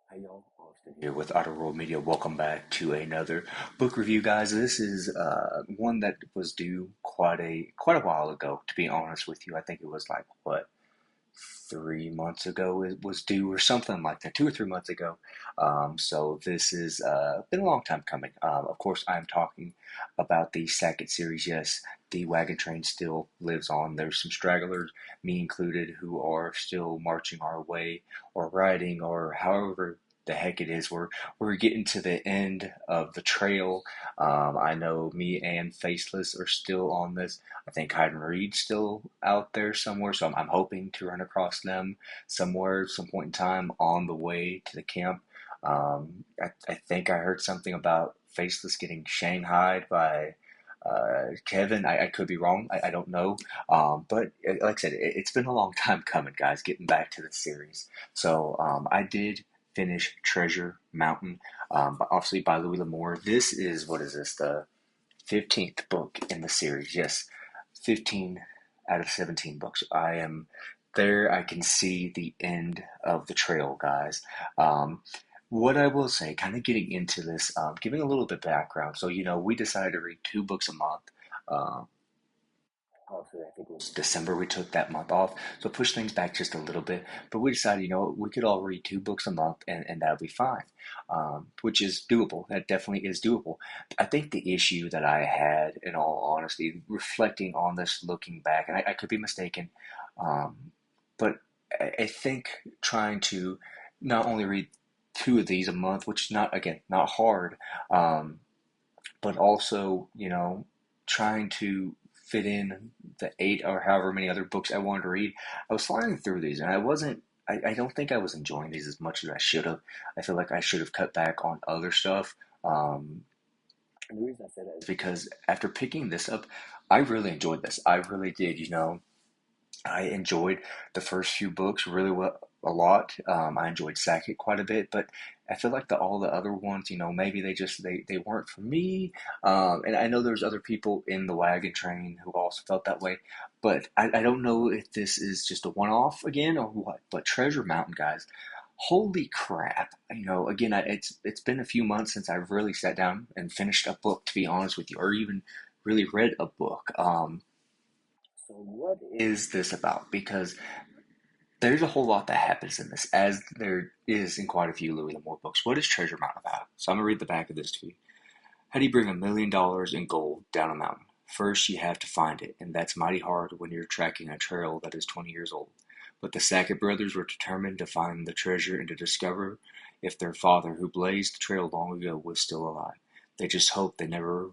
Hey y'all, Austin here with Outer World Media. Welcome back to another book review, guys. This is one that was due quite a while ago. To be honest with you, I think it was like what 3 months ago it was due or something like that, 2 or 3 months ago. So this is been a long time coming. Of course, I'm talking about the Sackett series. Yes, the wagon train still lives on. There's some stragglers, me included, who are still marching our way or riding or however the heck it is. We're getting to the end of the trail. I know me and Faceless are still on this. I think Hyde and Reed's still out there somewhere, so I'm hoping to run across them somewhere, some point in time on the way to the camp. I think I heard something about Faceless getting shanghaied by Kevin. I could be wrong. I don't know. But like I said, it's been a long time coming, guys, getting back to the series. So I did finish Treasure Mountain, but obviously by Louis L'Amour. This is, what is this, the 15th book in the series. Yes, 15 out of 17 books. I am there. I can see the end of the trail, guys. Um, what I will say, kind of getting into this, giving a little bit of background. So, we decided to read 2 books a month. Um, Honestly, I think it was December we took that month off, so push things back just a little bit. But we decided, we could all read 2 books a month, and that'll be fine, which is doable. That definitely is doable. I think the issue that I had, in all honesty, reflecting on this, looking back, and I could be mistaken, um, but I think trying to not only read 2 of these a month, which is not, again, not hard, um, but also, trying to fit in the 8 or however many other books I wanted to read. I was flying through these and I don't think I was enjoying these as much as I should have. I feel like I should have cut back on other stuff. And the reason I say that is because after picking this up, I really enjoyed this. I really did, I enjoyed the first few books really well, a lot. I enjoyed Sackett quite a bit, but I feel like all the other ones, maybe they weren't for me. And I know there's other people in the wagon train who also felt that way, but I don't know if this is just a one-off again or what. But Treasure Mountain, guys, holy crap! Again, it's been a few months since I've really sat down and finished a book, to be honest with you, or even really read a book. So what is this about? Because there's a whole lot that happens in this, as there is in quite a few Louis L'Amour books. What is Treasure Mountain about? So I'm gonna read the back of this to you. How do you bring $1 million in gold down a mountain? First, you have to find it, and that's mighty hard when you're tracking a trail that is 20 years old. But the Sackett brothers were determined to find the treasure and to discover if their father, who blazed the trail long ago, was still alive. They just hoped they never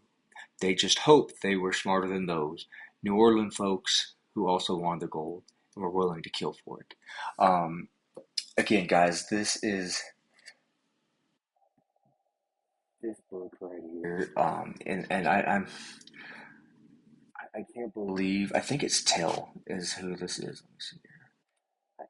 they just hoped they were smarter than those New Orleans folks who also wanted the gold and were willing to kill for it. Um, Again, guys, this book right here, and I can't believe, I think it's Tell is who this is. Let me see here.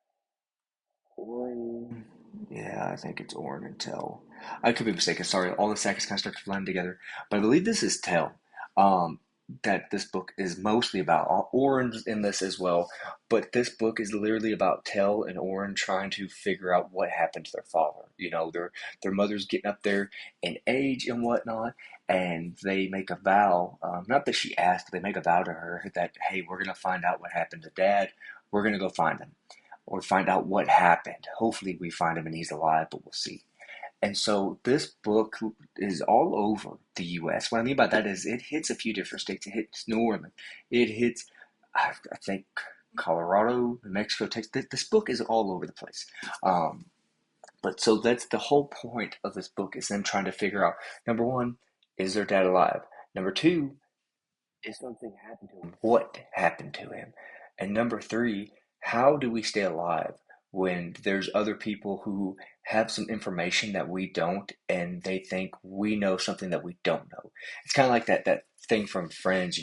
Orin, yeah, I think it's Orin and Tell. I could be mistaken. Sorry, all the seconds kind of start to blend together, but I believe this is Tell. Um, that this book is mostly about. Orin's in this as well, but this book is literally about Tell and Orin trying to figure out what happened to their father. Their mother's getting up there in age and whatnot, and they make a vow. Not that she asked, but they make a vow to her that, hey, we're gonna find out what happened to Dad. We're gonna go find him or find out what happened. Hopefully, we find him and he's alive, but we'll see. And so this book is all over the U.S. What I mean by that is it hits a few different states. It hits New Orleans. It hits, I think, Colorado, New Mexico, Texas. This book is all over the place. Um, but so that's the whole point of this book is them trying to figure out, number one, is their dad alive? Number two, is something happened to him? What happened to him? And number three, how do we stay alive when there's other people who have some information that we don't and they think we know something that we don't know? It's kind of like that thing from Friends,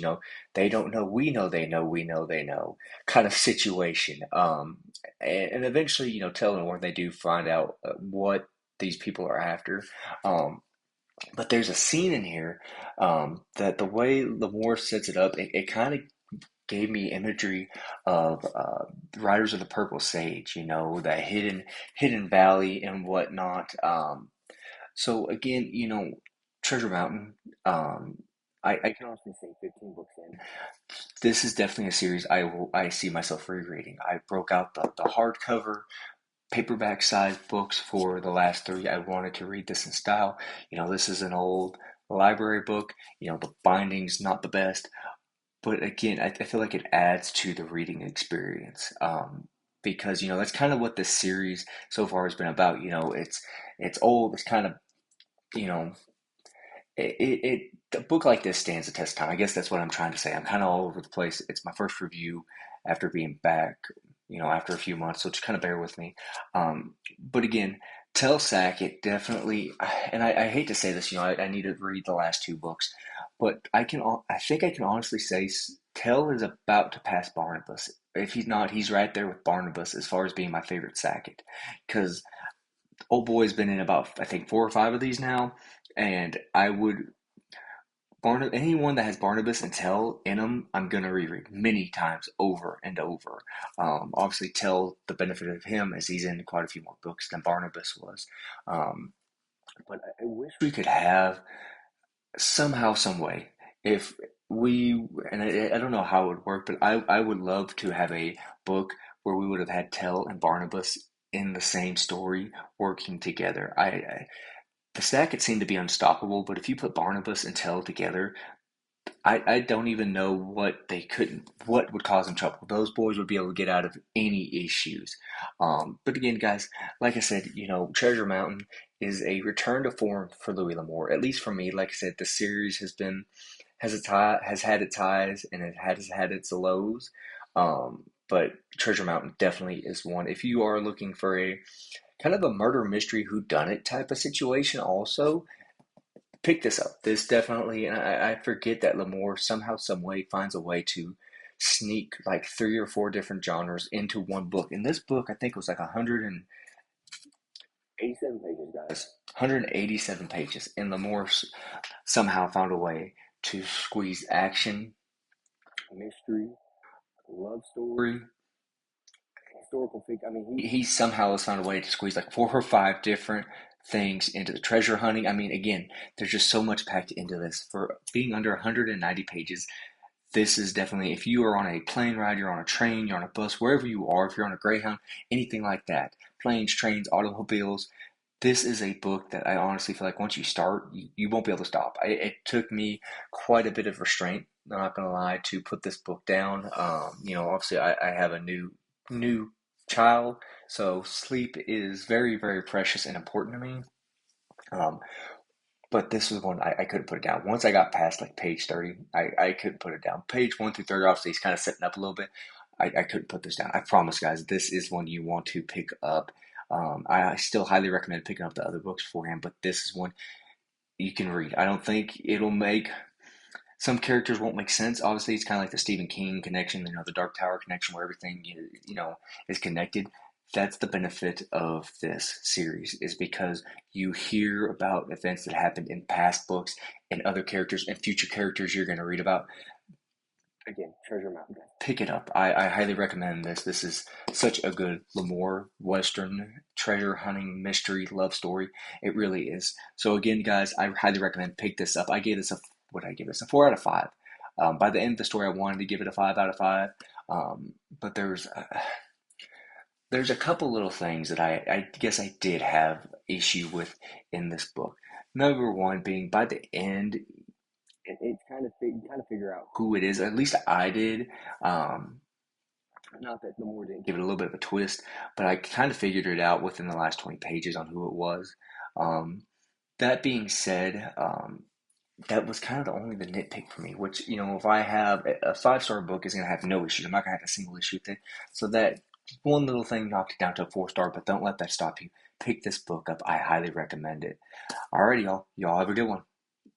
they don't know, we know they know kind of situation. And eventually, telling them when they do find out what these people are after. But there's a scene in here that the way Lamore sets it up, it kind of gave me imagery of Riders of the Purple Sage, that hidden valley and whatnot. So again, Treasure Mountain. Um, I can honestly say 15 books in. This is definitely a series I see myself rereading. I broke out the hardcover paperback sized books for the last three. I wanted to read this in style. This is an old library book. The binding's not the best, but again, I feel like it adds to the reading experience. Because that's kind of what this series so far has been about. It's old. It's kind of you know a book like this stands the test of time. I guess that's what I'm trying to say. I'm kind of all over the place. It's my first review after being back, after a few months, so just kind of bear with me. But again, Tell Sackett definitely, and I hate to say this, I need to read the last two books, but I think I can honestly say Tell is about to pass Barnabas. If he's not, he's right there with Barnabas as far as being my favorite Sackett, because old boy's been in about I think four or five of these now, and I would anyone that has Barnabas and Tell in them, I'm gonna reread many times over and over. Obviously, Tell the benefit of him as he's in quite a few more books than Barnabas was. Um, but I wish we could have somehow, some way, if we and I don't know how it would work, but I would love to have a book where we would have had Tell and Barnabas in the same story working together. The stack could seem to be unstoppable, but if you put Barnabas and Tell together, I don't even know what would cause them trouble. Those boys would be able to get out of any issues. But again, guys, like I said, Treasure Mountain is a return to form for Louis L'Amour. At least for me, like I said, the series has had its highs and it has had its lows. But Treasure Mountain definitely is one. If you are looking for a kind of a murder mystery whodunit type of situation, also pick this up. This definitely, and I forget that L'Amour somehow, some way finds a way to sneak like three or four different genres into one book. And this book, I think, was like 187 pages, guys. 187 pages, and L'Amour somehow found a way to squeeze action, mystery, love story, historical fiction. I mean, he somehow has found a way to squeeze like four or five different things into the treasure hunting. I mean, again, there's just so much packed into this. For being under 190 pages, this is definitely, if you are on a plane ride, you're on a train, you're on a bus, wherever you are, if you're on a Greyhound, anything like that, planes, trains, automobiles, this is a book that I honestly feel like once you start, you won't be able to stop. It took me quite a bit of restraint, not gonna lie, to put this book down. Obviously I have a new child, so sleep is very, very precious and important to me. Um, but this was one I couldn't put it down. Once I got past like page 30, I couldn't put it down. Page 1 through 30, obviously, he's kind of setting up a little bit. I couldn't put this down. I promise, guys, this is one you want to pick up. I still highly recommend picking up the other books beforehand, but this is one you can read. I don't think it'll make some characters won't make sense. Obviously, it's kind of like the Stephen King connection, the Dark Tower connection, where everything is connected. That's the benefit of this series, is because you hear about events that happened in past books and other characters and future characters you're going to read about. Again, Treasure Mountain. Pick it up. I highly recommend this. This is such a good L'Amour Western treasure hunting mystery love story. It really is. So again, guys, I highly recommend pick this up. I gave this a what did I give this? A 4 out of 5. By the end of the story, I wanted to give it a 5 out of 5. But there's a couple little things that I guess I did have issue with in this book. Number one being by the end, it's kind of figure out who it is. At least I did. Um, Not that the more didn't give it a little bit of a twist, but I kind of figured it out within the last 20 pages on who it was. Um, that being said, that was kind of the nitpick for me, which, if I have a five-star book is going to have no issues. I'm not going to have a single issue with it. So that one little thing knocked it down to a 4-star, but don't let that stop you. Pick this book up. I highly recommend it. Alrighty, y'all. Y'all have a good one.